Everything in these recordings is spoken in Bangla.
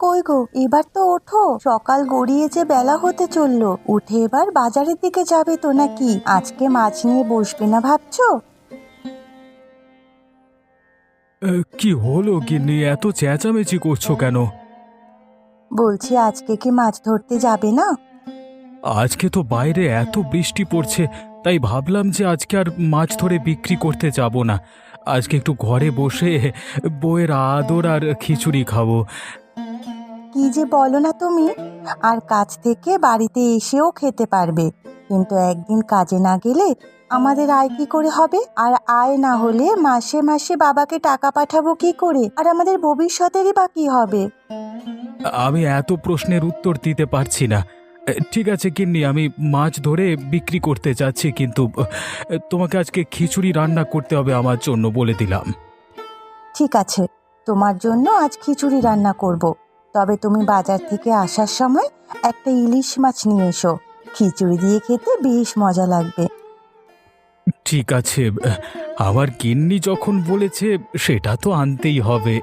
কই গো, এবার তো ওঠো, সকাল গড়িয়ে যে বেলা হতে চললো। উঠে এবার বাজারের দিকে যাবে তো নাকি? আজকে মাছ নিয়ে বসবে না ভাবছো? কি হলো গিন্নি, এত চেঁচামেচি করছো কেন? বলছি আজকে কি মাছ ধরতে যাবে না? আজকে তো বাইরে এত বৃষ্টি পড়ছে, তাই ভাবলাম যে আজকে আর মাছ ধরে বিক্রি করতে যাব না। আজকে একটু ঘরে বসে বউয়ের আদর আর খিচুড়ি খাবো। কি যে বলো না তুমি! আর কাজ থেকে বাড়িতে এসেও খেতে পারবে, কিন্তু একদিন কাজে না গেলে আমাদের আয় কি করে হবে? আর আয় না হলে মাসে মাসে বাবাকে টাকা পাঠাবো কি করে? আর আমাদের ভবিষ্যতেরই বা কি হবে? আমি এত প্রশ্নের উত্তর দিতে পারছি না। ঠিক আছে গিন্নি, আমি মাছ ধরে বিক্রি করতে যাচ্ছি, কিন্তু তোমাকে আজকে খিচুড়ি রান্না করতে হবে আমার জন্য, বলে দিলাম। ঠিক আছে, তোমার জন্য আজ খিচুড়ি রান্না করব। তবে তুমি বাজার থেকে আসার সময় একটা ইলিশ মাছ নিয়ে এসো। খিচুড়ি দিয়ে খেতে বেশ মজা লাগবে। ঠিক আছে, আমার গিন্নি যখন বলেছে সেটা তো আনতেই হবে।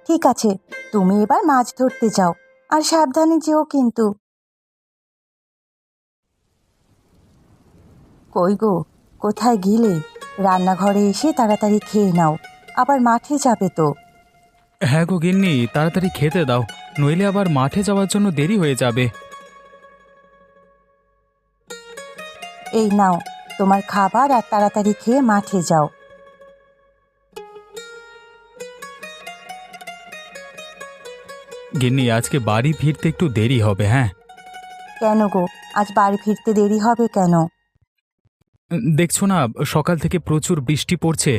ঠিক আছে, তুমি এবার মাছ ধরতে যাও, আর সাবধানে যেও কিন্তু। কই গো, কোথায় গেলে? রান্নাঘরে এসে তাড়াতাড়ি খেয়ে নাও, আবার মাঠে যাবে তো। হ্যাঁ গো গিন্নি, তাড়াতাড়ি খেতে দাও, নইলে আবার মাঠে যাওয়ার জন্য দেরি হয়ে যাবে। এই নাও তোমার খাবার, আর তাড়াতাড়ি খেয়ে মাঠে যাও। গিন্নি, আজকে বাড়ি ফিরতে একটু দেরি হবে, হ্যাঁ? কেন গো, আজ বাড়ি ফিরতে দেরি হবে কেন? দেখছো না, সকাল থেকে প্রচুর বৃষ্টি পড়ছে।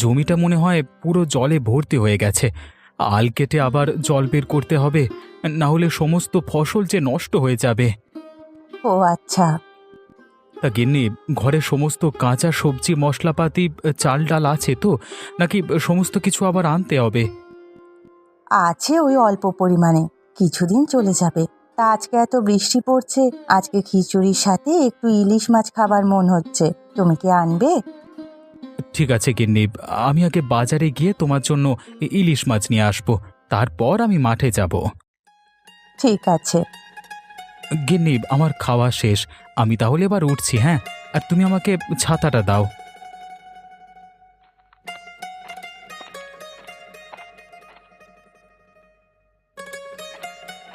জমিটা মনে হয় পুরো জলে ভর্তি হয়ে গেছে। আল কেটে আবার জল বের করতে হবে, না হলে সমস্ত ফসল যে নষ্ট হয়ে যাবে। ও আচ্ছা। তা গিন্নি, ঘরে সমস্ত কাঁচা সবজি মশলাপাতি চাল ডাল আছে তো, নাকি সমস্ত কিছু আবার আনতে হবে? আছে ওই অল্প পরিমাণে, কিছুদিন চলে যাবে। তা আজকে এত বৃষ্টি পড়ছে, আজকে খিচুড়ির সাথে একটু ইলিশ মাছ খাবার মন হচ্ছে। তুমি কি আনবে? ঠিক আছে গিন্নি, আমি আগে বাজারে গিয়ে তোমার জন্য ইলিশ মাছ নিয়ে আসবো, তারপর আমি মাঠে যাব। ঠিক আছে। গিন্নি, আমার খাওয়া শেষ, আমি তাহলে এবার উঠছি, হ্যাঁ? আর তুমি আমাকে ছাতাটা দাও।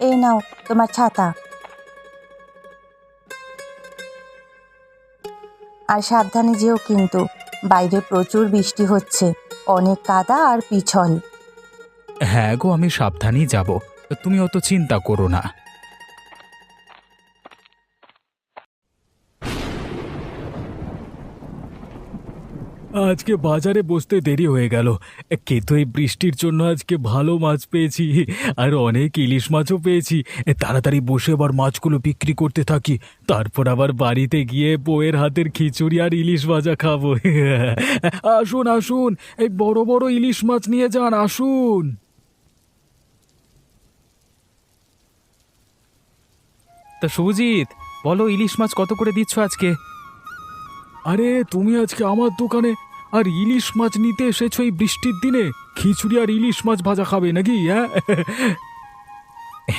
এই নাও তোমার ছাতা। আর সাবধানে যেও কিন্তু, বাইরে প্রচুর বৃষ্টি হচ্ছে, অনেক কাদা আর পিছল। হ্যাঁ গো, আমি সাবধানেই যাব, তুমি অত চিন্তা করো না। আজকে বাজারে বসতে দেরি হয়ে গেল, কিন্তু এই বৃষ্টির জন্য আজকে ভালো মাছ পেয়েছি, আর অনেক ইলিশ মাছও পেয়েছি। তাড়াতাড়ি বসে আবার মাছগুলো বিক্রি করতে থাকি, তারপর আবার বাড়িতে গিয়ে বউয়ের হাতের খিচুড়ি আর ইলিশ ভাজা খাবো। আসুন আসুন, এই বড় বড় ইলিশ মাছ নিয়ে যান, আসুন। তা শুভজিৎ, বলো, ইলিশ মাছ কত করে দিচ্ছ আজকে? আরে তুমি আজকে আমার দোকানে আর ইলিশ মাছ নিতে এসেছো এই বৃষ্টির দিনে? খিচুড়ি আর ইলিশ মাছ ভাজা খাবে নাকি, হ্যাঁ?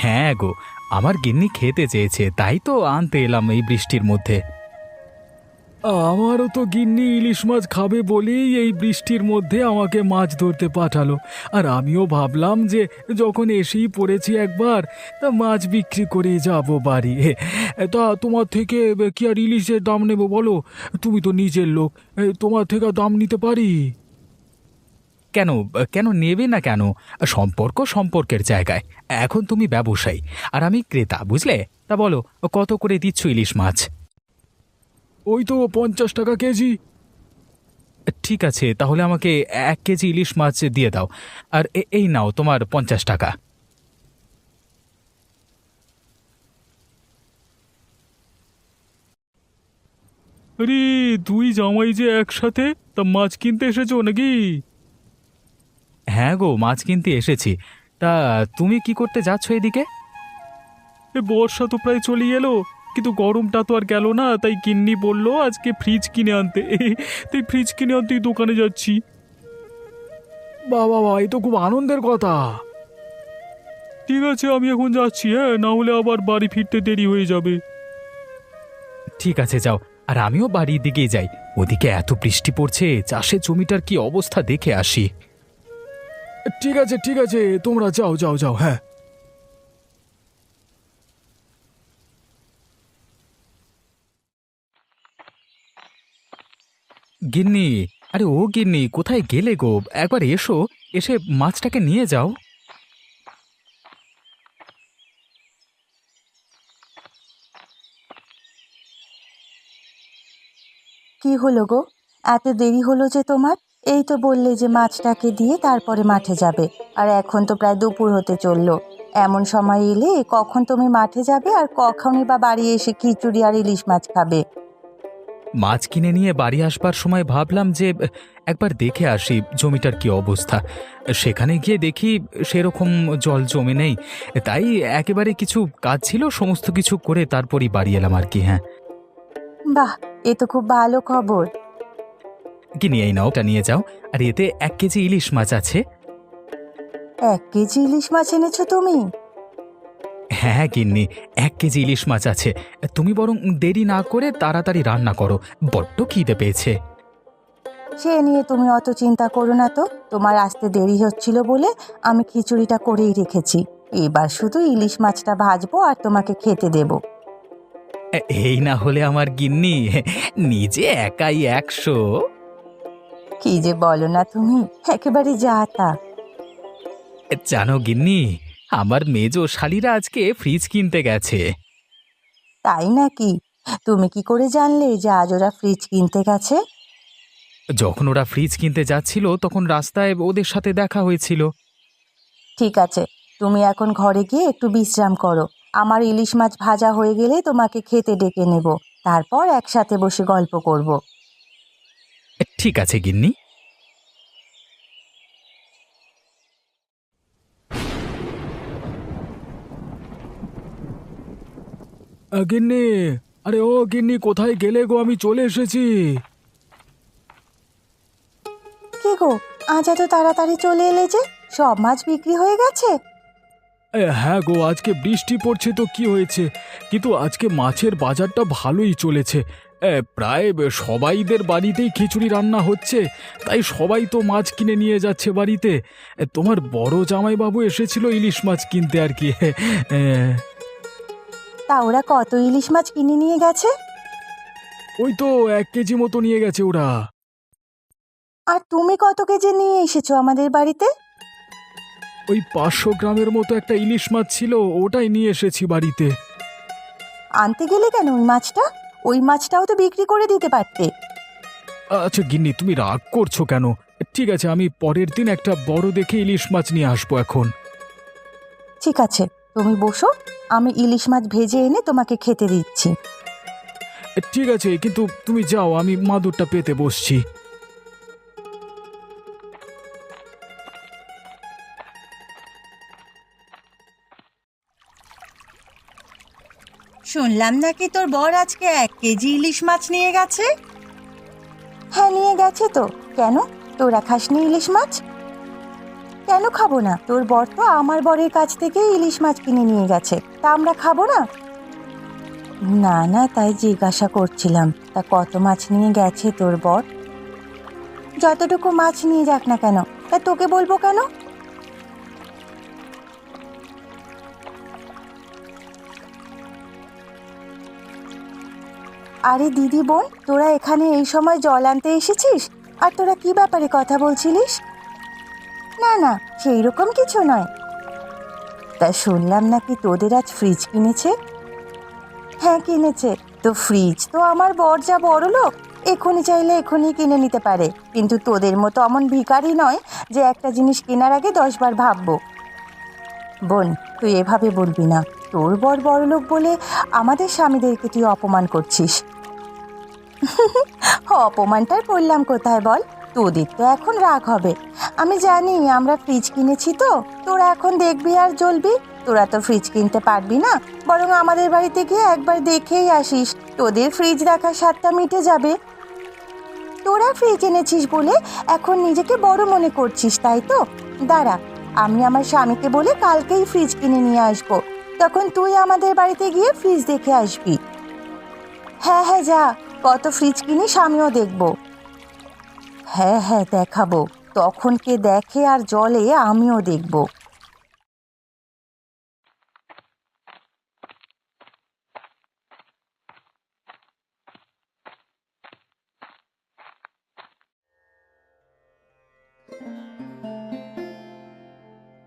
হ্যাঁ গো, আমার গিন্নি খেতে চেয়েছে, তাই তো আনতে এলাম এই বৃষ্টির মধ্যে। আমারও তো গিন্নি ইলিশ মাছ খাবে বলেই এই বৃষ্টির মধ্যে আমাকে মাছ ধরতে পাঠালো। আর আমিও ভাবলাম যে যখন এসেই পড়েছি একবার, তা মাছ বিক্রি করে যাব বাড়ি। তা তোমার থেকে কি আর ইলিশের দাম নেব বলো? তুমি তো নিজের লোক, তোমার থেকে দাম নিতে পারি। কেন? কেন নেবে না কেন? সম্পর্ক সম্পর্কের জায়গায়। এখন তুমি ব্যবসায়ী আর আমি ক্রেতা, বুঝলে? তা বলো, কত করে দিচ্ছ ইলিশ মাছ? ওই তো 50 টাকা কেজি। ঠিক আছে, তাহলে আমাকে 1 কেজি ইলিশ মাছ দিয়ে দাও। আর এই নাও তোমার 50 টাকা। আরে, দুই জামাই যে একসাথে, তা মাছ কিনতে এসেছো নাকি? হ্যাঁ গো, মাছ কিনতে এসেছি। তা তুমি কি করতে যাচ্ছ এদিকে? বর্ষা তো প্রায় চলে এলো, কিন্তু গরমটা তো আর গেল না, তাই গিন্নি বললো আজকে ফ্রিজ কিনে আনতে। তাই ফ্রিজ কিনে আনতেই দোকানে যাচ্ছি। বাবা বাবা, এ তো খুব আনন্দের কথা। ঠিক আছে, আমি এখন যাচ্ছি, হ্যাঁ, না হলে আবার বাড়ি ফিরতে দেরি হয়ে যাবে। ঠিক আছে, যাও। আর আমিও বাড়ির দিকেই যাই। ওদিকে এত বৃষ্টি পড়ছে, চাষের জমিটার কি অবস্থা দেখে আসি। ঠিক আছে, ঠিক আছে, তোমরা যাও যাও যাও, হ্যাঁ। গিন্নি, আরে ও গিন্নি, কোথায় গেলে গো? একবার এসো, এসে মাছটাকে নিয়ে যাও। কি হলো গো? এত দেরি হলো যে তোমার? এই তো বললে যে মাছটাকে দিয়ে তারপরে মাঠে যাবে, আর এখন তো প্রায় দুপুর হতে চললো। এমন সময় এলে কখন তুমি মাঠে যাবে আর কখনই বা বাড়ি এসে খিচুড়ি আর ইলিশ মাছ খাবে? মাছ কিনে নিয়ে বাড়ি আসবার সময় ভাবলাম যে একবার দেখে আসি জমিটার কি অবস্থা। সেখানে গিয়ে দেখি সেরকম জল জমে নেই, তাই একেবারে কিছু কাজ ছিল, সমস্ত কিছু করে তারপরই বাড়ি এলাম আর কি। হ্যাঁ, বাহ, এ তো খুব ভালো খবর। কি নিয়ে নাও, ওটা নিয়ে যাও। আর এতে 1 কেজি ইলিশ মাছ আছে। 1 কেজি ইলিশ মাছ এনেছো তুমি? হ্যাঁ হ্যাঁ গিন্নি, 1 কেজি ইলিশ মাছ আছে। তুমি বরং দেরি না করে তাড়াতাড়ি রান্না করো, বড্ড খিদে পেয়েছে। সে নিয়ে তুমি অত চিন্তা করো না তো। তোমার আসতে দেরি হচ্ছিল বলে আমি খিচুড়িটা করেই রেখেছি। এবার শুধু ইলিশ মাছটা ভাজবো আর তোমাকে খেতে দেবো। এই না হলে আমার গিন্নি, নিজে একাই 100। কি যে বলো না তুমি, একেবারে যা তা। জানো গিন্নি, আমার মেজো শালিরা আজকে ফ্রিজ কিনতে গেছে। তাই নাকি? তুমি কি করে জানলে যে আজ ওরা ফ্রিজ কিনতে গেছে? যখন ওরা ফ্রিজ কিনতে যাচ্ছিল তখন রাস্তায় ওদের সাথে দেখা হয়েছিল। ঠিক আছে, তুমি এখন ঘরে গিয়ে একটু বিশ্রাম করো। আমার ইলিশ মাছ ভাজা হয়ে গেলে তোমাকে খেতে ডেকে নেব, তারপর একসাথে বসে গল্প করব। ঠিক আছে গিন্নি। গিন্নি, আরে ও গিন্নি, কোথায় গেলে গো? আমি চলে এসেছি। কি গো, আজ এত তাড়াতাড়ি চলে এলে যে? সব মাছ বিক্রি হয়ে গেছে? হ্যাঁ গো, আজকে বৃষ্টি পড়ছে তো কি হয়েছে, কিন্তু আজকে মাছের বাজারটা ভালোই চলেছে। প্রায় সবাইদের বাড়িতেই খিচুড়ি রান্না হচ্ছে, তাই সবাই তো মাছ কিনে নিয়ে যাচ্ছে বাড়িতে। তোমার বড় জামাইবাবু এসেছিল ইলিশ মাছ কিনতে আর কি। তা ওরা কত ইলিশ মাছ কিনে নিয়ে গেছে? ওই তো 1 কেজি মতো নিয়ে গেছে ওরা। আর তুমি কত কেজি নিয়ে এসেছো আমাদের বাড়িতে? ওই 500 গ্রামের মতো একটা ইলিশ মাছ ছিল, ওটাই নিয়ে এসেছি বাড়িতে। আনতে গেলে কেন ওই মাছটা? ওই মাছটাও তো বিক্রি করে দিতে পারতে। আচ্ছা গিন্নি, তুমি রাগ করছো কেন? ঠিক আছে, আমি পরের দিন একটা বড় দেখে ইলিশ মাছ নিয়ে আসবো এখন। ঠিক আছে, তুমি বসো, আমি ইলিশ মাছ ভেজে এনে তোমাকে খেতে দিচ্ছি। ঠিক আছে, কিন্তু তুমি যাও, আমি মাদুরটা পেতে বসছি। শুনলাম নাকি তোর বর আজকে 1 কেজি ইলিশ মাছ নিয়ে গেছে? হ্যাঁ, নিয়ে গেছে তো। কেন, তোরা খাসনি ইলিশ মাছ? কেন খাবো না? তোর বর তো আমার বরের কাছ থেকে ইলিশ মাছ কিনে নিয়ে গেছে, তা আমরা খাবো না? না না, তাই জিজ্ঞাসা করছিলাম। তা কত মাছ নিয়ে গেছে তোর বর? যতটুকু মাছ নিয়ে যাক না কেন, তা তোকে বলবো কেন? আরে দিদি বোন, তোরা এখানে এই সময় জল আনতে এসেছিস? আর তোরা কি ব্যাপারে কথা বলছিলিস? না না, সেই রকম কিছু নয়। তা শুনলাম নাকি তোদের আজ ফ্রিজ কিনেছে? হ্যাঁ কিনেছে। তো ফ্রিজ তো আমার বর যা বড় লোক, এখনই চাইলে এখনই কিনে নিতে পারে, কিন্তু তোদের মতো অমন ভিখারি নয় যে একটা জিনিস কেনার আগে 10 বার ভাববো। বোন, তুই এভাবে বলবি না। তোর বর বড়লোক বলে আমাদের স্বামীদেরকে তুই অপমান করছিস। অপমানটাই বললাম কোথায় বল? তোদের তো এখন রাগ হবে। আমি জানি আমরা ফ্রিজ কিনেছি, তো তোরা এখন দেখবি আর জ্বলবি। তোরা তো ফ্রিজ কিনতে পারবি না, বরং আমাদের বাড়িতে গিয়ে একবার দেখেই আসিস, তোদের ফ্রিজ দেখার স্বাদটা মিটে যাবে। তোরা ফ্রিজ এনেছিস বলে এখন নিজেকে বড় মনে করছিস, তাই তো? দাঁড়া, আমি আমার স্বামীকে বলে কালকেই ফ্রিজ কিনে নিয়ে আসবো। তখন তুই আমাদের বাড়িতে গিয়ে ফ্রিজ দেখে আসবি। হ্যাঁ হ্যাঁ, যা, কত ফ্রিজ কিনিস আমিও দেখবো। হ্যাঁ হ্যাঁ, দেখাবো। তখন কে দেখে আর জলে আমিও দেখবো।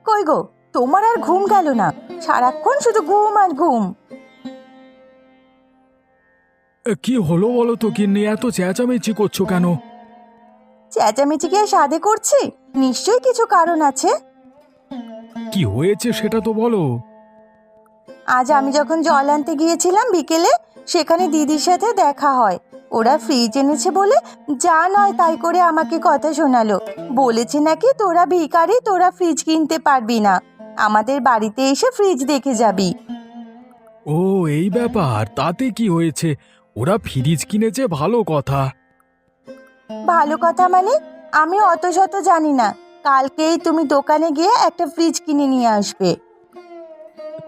কই গো, তোমার আর ঘুম গেল না? সারাক্ষণ শুধু ঘুম আর ঘুম। কি হলো বলো তো গিন্নি, এত চেঁচামেচি করছো কেন? চেঁচামেচি কি আর সাধে করছি? নিশ্চয়ই কিছু কারণ আছে। কি হয়েছে সেটা তো বলো। আজ আমি যখন জল আনতে গিয়েছিলাম বিকেলে, সেখানে দিদির সাথে দেখা হয়। ওরা ফ্রিজ এনেছে বলে যা নয় তাই করে আমাকে কথা শোনালো। বলেছে নাকি তোরা ভিখারি, তোরা ফ্রিজ কিনতে পারবি না, আমাদের বাড়িতে এসে ফ্রিজ দেখে যাবি। ও, এই ব্যাপার? তাতে কি হয়েছে? ওরা ফ্রিজ কিনেছে, ভালো কথা। ভালো কথা মানে? আমি অত শত জানি না। কালকেই তুমি দোকানে গিয়ে একটা ফ্রিজ কিনে নিয়ে আসবে।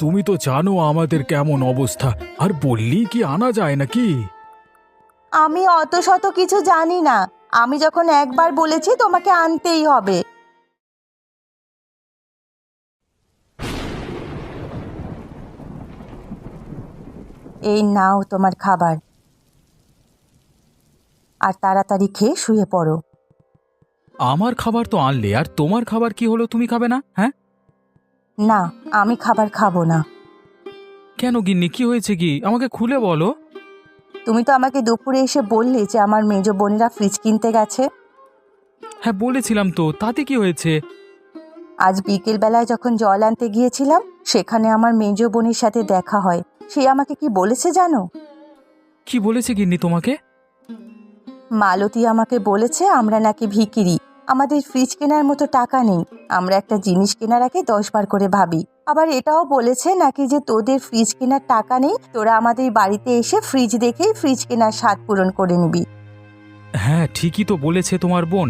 তুমি তো জানো আমাদের কেমন অবস্থা, আর বললেই কি আনা যায় নাকি? আমি অত শত কিছু জানি না। আমি যখন একবার বলেছি তোমাকে আনতেই হবে। এই নাও তোমার খাবার, আর তাড়াতাড়ি খেয়ে শুয়ে পড়ো। আমার খাবার তো আনলে, আর তোমার খাবার কি হলো? তুমি খাবে না? হ্যাঁ, না, আমি খাবার খাবো না। কেন গিন্নি, কি হয়েছে? কি আমাকে খুলে বলো। তুমি তো আমাকে দুপুরে এসে বললে যে আমার মেজো বোনেরা ফ্রিজ কিনতে গেছে। হ্যাঁ বলেছিলাম তো, তাতে কি হয়েছে? আজ বিকেল বেলায় যখন জল আনতে গিয়েছিলাম, সেখানে আমার মেজো বোনের সাথে দেখা হয়। সে আমাকে কি বলেছে জানো? কি বলেছে গিন্নি তোমাকে? মালতী আমাকে বলেছে আমরা নাকি ভিখিরি, আমাদের ফ্রিজ কেনার মতো টাকা নেই, আমরা একটা জিনিস কেনার আগে 10 বার করে ভাবি। আবার এটাও বলেছে নাকি যে তোদের ফ্রিজ কেনার টাকা নেই, তোরা আমাদের বাড়িতে এসে ফ্রিজ দেখেই ফ্রিজ কেনার স্বাদ পূরণ করে নিবি। হ্যাঁ ঠিকই তো বলেছে তোমার বোন।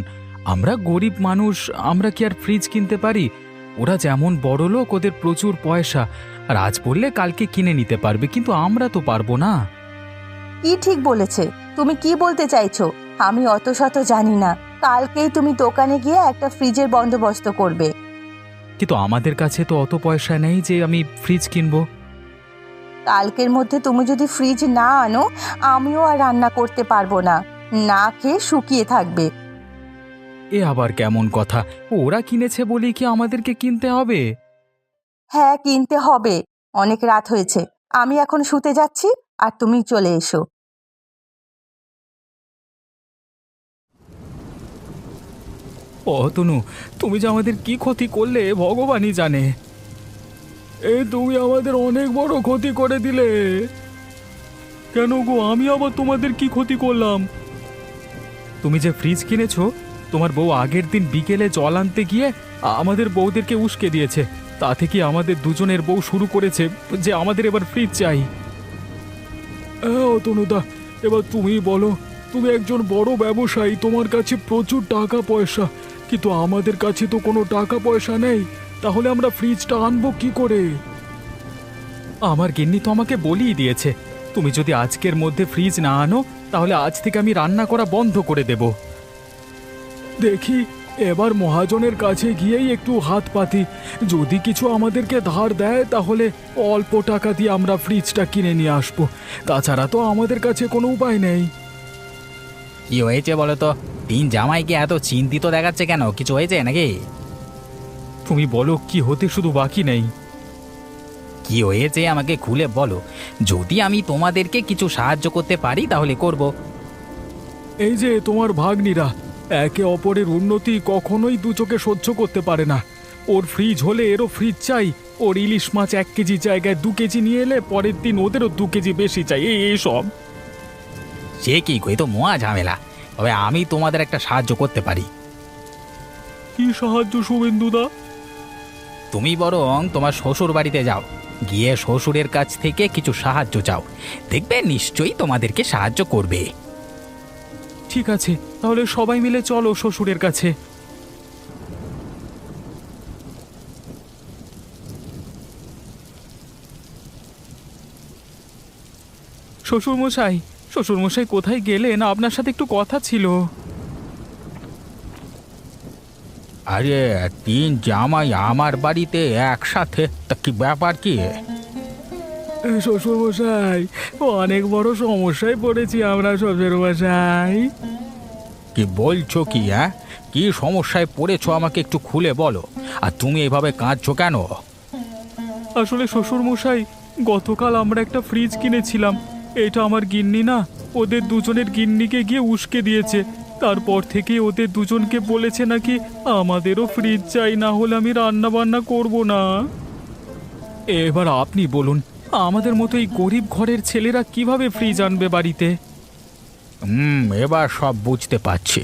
আমরা গরিব মানুষ, আমরা কি আর ফ্রিজ কিনতে পারি? ওরা যেমন বড় লোক, ওদের প্রচুর পয়সা, আর আজ বললে কালকে কিনে নিতে পারবে, কিন্তু আমরা তো পারবো না। কি ঠিক বলেছে? তুমি কি বলতে চাইছো? আমি অত শত জানি না। কালকেই তুমি দোকানে গিয়ে একটা ফ্রিজের বন্দোবস্ত করবে। কিন্তু আমাদের কাছে তো অত পয়সা নেই যে আমি ফ্রিজ কিনবো। কালকের মধ্যে তুমি যদি ফ্রিজ না আনো, আমিও আর রান্না করতে পারবো না, না খেয়ে শুকিয়ে থাকবে। এ আবার কেমন কথা? ওরা কিনেছে বলেই কি আমাদেরকে কিনতে হবে? হ্যাঁ, কিনতে হবে। অনেক রাত হয়েছে, আমি এখন শুতে যাচ্ছি, আর তুমি চলে এসো। তনু, তুমি যে আমাদের কি ক্ষতি করলে ভগবানই জানে। এই তুমি আমাদের অনেক বড় ক্ষতি করে দিলে। কেন গো, আমি আবার তোমাদের কি ক্ষতি করলাম? তুমি যে ফ্রিজ কিনেছো, তোমার বউ আগের দিন বিকেলে জল আনতে গিয়ে আমাদের বউদেরকে উস্কে দিয়েছে। তা থেকে আমাদের দুজনের বউ শুরু করেছে যে আমাদের এবার ফ্রিজ চাই। তনুদা, এবার তুমি বলো, তুমি একজন বড় ব্যবসায়ী, তোমার কাছে প্রচুর টাকা পয়সা, কিন্তু আমাদের কাছে তো কোনো টাকা পয়সা নেই। তাহলে আমরা ফ্রিজটা আনবো কি করে? আমার গিন্নি তো আমাকে বলেই দিয়েছে, তুমি যদি আজকের মধ্যে ফ্রিজ না আনো, তাহলে আজ থেকে আমি রান্না করা বন্ধ করে দেব। দেখি, এবার মহাজনের কাছে গিয়েই একটু হাত পাতি। যদি কিছু আমাদেরকে ধার দেয়, তাহলে অল্প টাকা দিয়ে আমরা ফ্রিজটা কিনে নিয়ে আসবো। তাছাড়া তো আমাদের কাছে কোনো উপায় নেই। কি হয়েছে বলো তো? তিন জামাইকে এত চিন্তিত দেখাচ্ছে কেন? কিছু হয়েছে নাকি? তুমি বলো, কি হতে শুধু বাকি নেই? কি হয়েছে আমাকে খুলে বলো। যদি আমি তোমাদেরকে কিছু সাহায্য করতে পারি তাহলে করব। এই যে তোমার ভাগ্নিরা, একে অপরের উন্নতি কখনোই দু চোখে সহ্য করতে পারে না। ওর ফ্রিজ হলে এরও ফ্রিজ চাই, ওর ইলিশ মাছ 1 কেজি জায়গায় 2 কেজি নিয়ে এলে পরের দিন ওদেরও 2 কেজি বেশি চাই। এইসব সে কি কই, তো মহা ঝামেলা। তবে আমি তোমাদের একটা সাহায্য করতে পারি। কি সাহায্য শুভেন্দুদা? তুমি বরং তোমার শ্বশুর বাড়িতে যাও, গিয়ে শ্বশুরের কাছ থেকে কিছু সাহায্য চাও, দেখবে নিশ্চয়ই তোমাদেরকে সাহায্য করবে। ঠিক আছে, তাহলে সবাই মিলে চলো শ্বশুরের কাছে। শ্বশুরমশাই, শ্বশুরমশাই কোথায় গেলেন? আপনার সাথে একটু কথা ছিল। আরে, তিন জামাই আমার বাড়িতে একসাথে, তা কি ব্যাপার কি? শ্বশুরমশাই, অনেক বড় সমস্যায় পড়েছি আমরা শ্বশুরমশাই। কি বলছো কি? হ্যাঁ, কি সমস্যায় পড়েছো আমাকে একটু খুলে বলো। আর তুমি এভাবে কাঁদছো কেন? আসলে শ্বশুরমশাই, গতকাল আমরা একটা ফ্রিজ কিনেছিলাম। এটা আমার গিন্নি না, ওদের দুজনের গিন্নিকে গিয়ে উস্কে দিয়েছে। তারপর থেকে ওদের দুজনকে বলেছে নাকি আমাদেরও ফ্রিজ চাই, না হলে আমি রান্না বান্না করব না। এবার আপনি বলুন, আমাদের মতো এই গরিব ঘরের ছেলেরা কিভাবে ফ্রিজ আনবে বাড়িতে? এবার সব বুঝতে পারছি।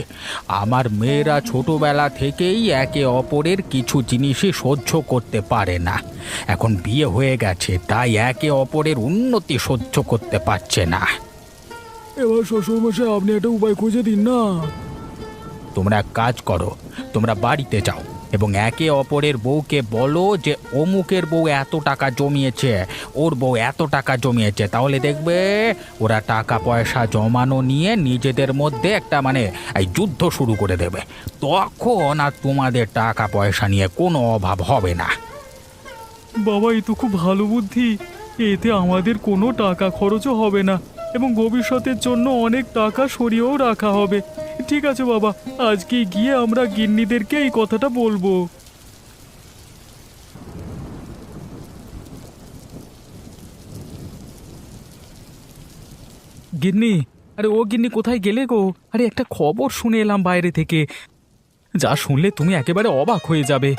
আমার মেয়েরা ছোটবেলা থেকেই একে অপরের কিছু জিনিসই সহ্য করতে পারে না। এখন বিয়ে হয়ে গেছে, তাই একে অপরের উন্নতি সহ্য করতে পারছে না। এবার শ্বশুরমশাই, আপনি একটা উপায় খুঁজে দিন না। তোমরা এক কাজ করো, তোমরা বাড়িতে যাও এবং একে অপরের বউকে বলো যে অমুকের বউ এত টাকা জমিয়েছে, ওর বউ এত টাকা জমিয়েছে। তাহলে দেখবে ওরা টাকা পয়সা জমানো নিয়ে নিজেদের মধ্যে একটা এই যুদ্ধ শুরু করে দেবে। তখন আর তোমাদের টাকা পয়সা নিয়ে কোনো অভাব হবে না। বাবা, এই তো খুব ভালো বুদ্ধি। এতে আমাদের কোনো টাকা খরচও হবে না এবং ভবিষ্যতের জন্য অনেক টাকা সরিয়েও রাখা হবে। ঠিক আছে বাবা, আজকে গিয়ে আমরা গিন্নিদেরকে এই কথাটা বলবো। গিন্নি, আরে ও গিন্নি, কোথায় গেলে গো? আরে একটা খবর শুনে এলাম বাইরে থেকে, যা শুনলে তুমি একেবারে অবাক হয়ে যাবে।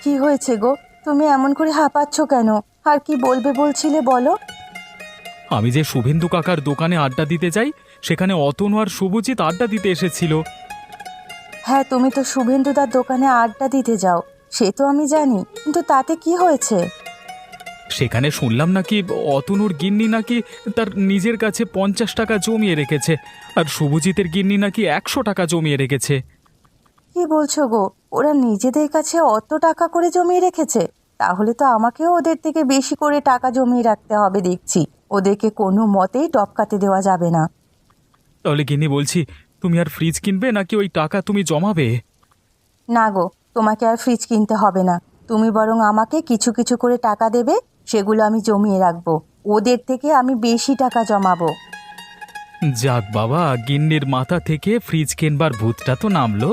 কি হয়েছে গো? তুমি এমন করে হাঁপাচ্ছ কেন? আর কি বলবে বলছিলে বলো। আমি যে শুভেন্দু কাকার দোকানে আড্ডা দিতে যাই, সেখানে অতনু আর শুভজিৎ আড্ডা দিতে এসেছিল। হ্যাঁ, তুমি তো শুভেন্দুদার দোকানে আড্ডা দিতে যাও, সে তো আমি জানি, কিন্তু তাতে কি হয়েছে? সেখানে শুনলাম নাকি অতনুর গিন্নি নাকি তার নিজের কাছে 50 টাকা জমিয়ে রেখেছে, আর শুভজিতের গিন্নি নাকি 100 টাকা জমিয়ে রেখেছে। কি বলছো গো? ওরা নিজেদের কাছে অত টাকা করে জমিয়ে রেখেছে? তাহলে তো আমাকেও ওদের থেকে বেশি করে টাকা জমিয়ে রাখতে হবে দেখছি। ওদেরকে কোনো মতেই টপকাতে দেওয়া যাবে না। তাহলে গিন্নি, বলছি, তুমি আর ফ্রিজ কিনবে নাকি ওই টাকা তুমি জমাবে? না গো, তোমাকে আর ফ্রিজ কিনতে হবে না। তুমি বরং আমাকে কিছু কিছু করে টাকা দেবে, সেগুলো আমি জমিয়ে রাখবো। ওদের থেকে আমি বেশি টাকা জমাবো। যাক বাবা, গিন্নির মাথা থেকে ফ্রিজ কিনবার ভূতটা তো নামলো।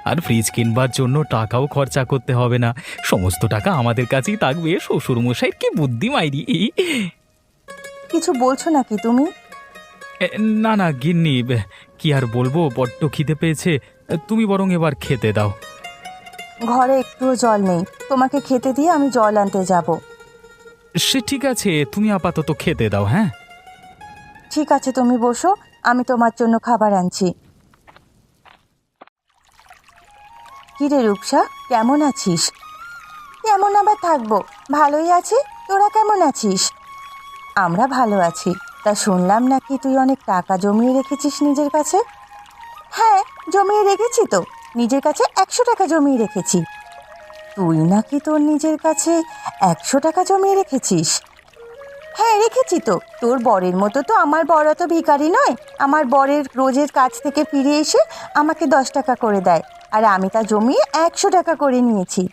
আর ফ্রিজ কিনবার জন্য টাকাও খরচা করতে হবে না, সমস্ত টাকা আমাদের কাছেই থাকবে। শ্বশুরমশাইয়ের কি বুদ্ধি মাইরি! কিছু বলছো নাকি তুমি? না না গিন্নি, কি আর বলবো, বড্ড খিদে পেয়েছে। তুমি বরং এবার খেতে দাও। ঘরে একটুও জল নেই, তোমাকে খেতে দিয়ে আমি জল আনতে যাব। সে ঠিক আছে, তুমি আপাতত খেতে দাও। হ্যাঁ, ঠিক আছে, তুমি বসো, আমি তোমার জন্য খাবার আনছি। কিরে রূপসা, কেমন আছিস? কেমন আবার থাকবো, ভালোই আছি। তোরা কেমন আছিস? আমরা ভালো আছি। তা শুনলাম নাকি তুই অনেক টাকা জমিয়ে রেখেছিস নিজের কাছে? হ্যাঁ, জমিয়ে রেখেছি তো। নিজের কাছে 100 টাকা জমিয়ে রেখেছি। তুই নাকি তোর নিজের কাছে 100 টাকা জমিয়ে রেখেছিস? হ্যাঁ, রেখেছি তো। তোর বরের মতো তো আমার বর অত ভিখারি নয়। আমার বরের রোজের কাজ থেকে ফিরে এসে আমাকে 10 টাকা করে দেয়, আর আমি তা জমিয়ে 100 টাকা করে নিয়েছি।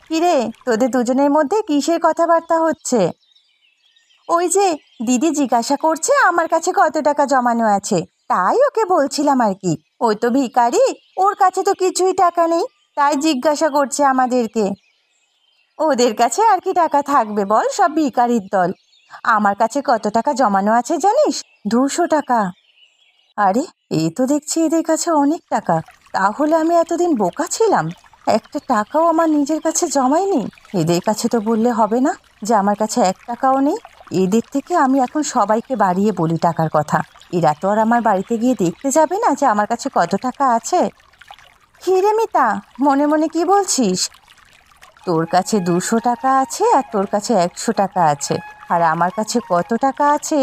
কিরে, তোদের দুজনের মধ্যে কিসের কথাবার্তা হচ্ছে? ওই যে দিদি জিজ্ঞাসা করছে আমার কাছে কত টাকা জমানো আছে, তাই ওকে বলছিলাম আর কি। ওই তো ভিখারি, ওর কাছে তো কিছুই টাকা নেই, তাই জিজ্ঞাসা করছে আমাদেরকে। ওদের কাছে আর কি টাকা থাকবে বল, সব ভিখারির দল। আমার কাছে কত টাকা জমানো আছে জানিস? 200 টাকা। আরে, এই তো দেখছি এদের কাছে অনেক টাকা। তাহলে আমি এতদিন বোকা ছিলাম, একটা টাকাও আমার নিজের কাছে জমাইনি। এদের কাছে তো বললে হবে না যে আমার কাছে 1 টাকাও নেই। এদের থেকে আমি এখন সবাইকে বাড়িয়ে বলি টাকার কথা। এরা তো আর আমার বাড়িতে গিয়ে দেখতে যাবে না যে আমার কাছে কত টাকা আছে। হিরে মিতা, মনে মনে কি বলছিস? তোর কাছে 200 টাকা আছে আর তোর কাছে 100 টাকা আছে, আর আমার কাছে কত টাকা আছে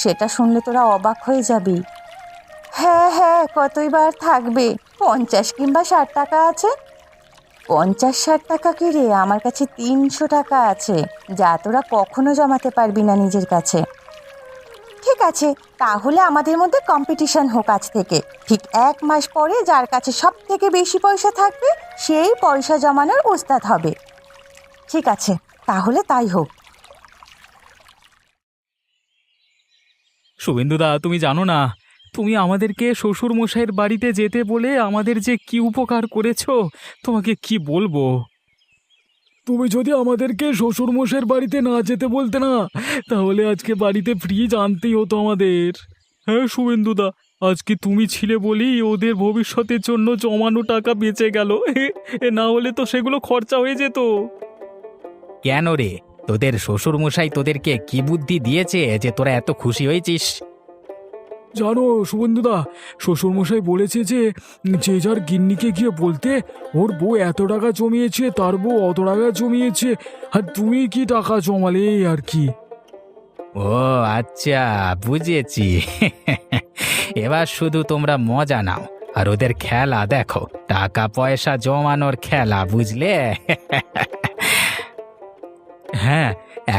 সেটা শুনলে তোরা অবাক হয়ে যাবি। হ্যাঁ হ্যাঁ, কতই বার থাকবে? 50 কিংবা 60 টাকা আছে। 50-60 টাকা কি রে, আমার কাছে 300 টাকা আছে, যা তোরা কখনো জমাতে পারবি না নিজের কাছে। ঠিক আছে, তাহলে আমাদের মধ্যে কম্পিটিশন হোক আজ থেকে। ঠিক 1 মাস পরে যার কাছে সব থেকে বেশি পয়সা থাকবে সেই পয়সা জমানোর ওস্তাদ হবে। ঠিক আছে, তাহলে তাই হোক। শুভেন্দুদা, তুমি জানো না, তুমি আমাদেরকে শ্বশুর মশাইয়ের বাড়িতে যেতে বলে আমাদের যে কি উপকার করেছো, তোমাকে কি বলবো। তুমি যদি আমাদেরকে শ্বশুর মশাইয়ের বাড়িতে না যেতে বলতে না, তাহলে আজকে বাড়িতে ফ্রিজ আনতেই হতো আমাদের। হ্যাঁ শুভেন্দুদা, আজকে তুমি ছিলে বলেই ওদের ভবিষ্যতের জন্য জমানো টাকা বেঁচে গেল। না হলে তো সেগুলো খরচা হয়ে যেত। কেন রে, তোদের শ্বশুর মশাই তোদেরকে কি বুদ্ধি দিয়েছে যে তোরা এত খুশি হয়েছিস? জানো শুভেন্দুদা, শ্বশুরমশাই বলেছে যে যে যার গিন্নিকে গিয়ে বলতে ওর বউ এত টাকা জমিয়েছে, তার বউ অত টাকা জমিয়েছে, আর তুমি কি টাকা জমালে এই আর কি। ও আচ্ছা, বুঝেছি। এবার শুধু তোমরা মজা নাও আর ওদের খেলা দেখো, টাকা পয়সা জমানোর খেলা, বুঝলে? হ্যাঁ,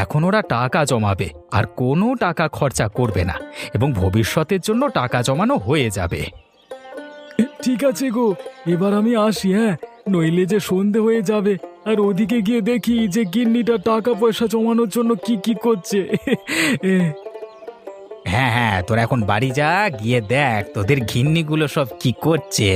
এখন ওরা টাকা জমাবে আর কোনো টাকা খরচা করবে না, এবং ভবিষ্যতের জন্য টাকা জমানো হয়ে যাবে। ঠিক আছে গো, এবার আমি আসি, হ্যাঁ, নইলে যে সন্ধে হয়ে যাবে, আর ওদিকে গিয়ে দেখি যে গিন্নিটা টাকা পয়সা জমানোর জন্য কি কি করছে। হ্যাঁ হ্যাঁ, তোরা এখন বাড়ি যা, গিয়ে দেখ তোদের ঘিন্নিগুলো সব কি করছে।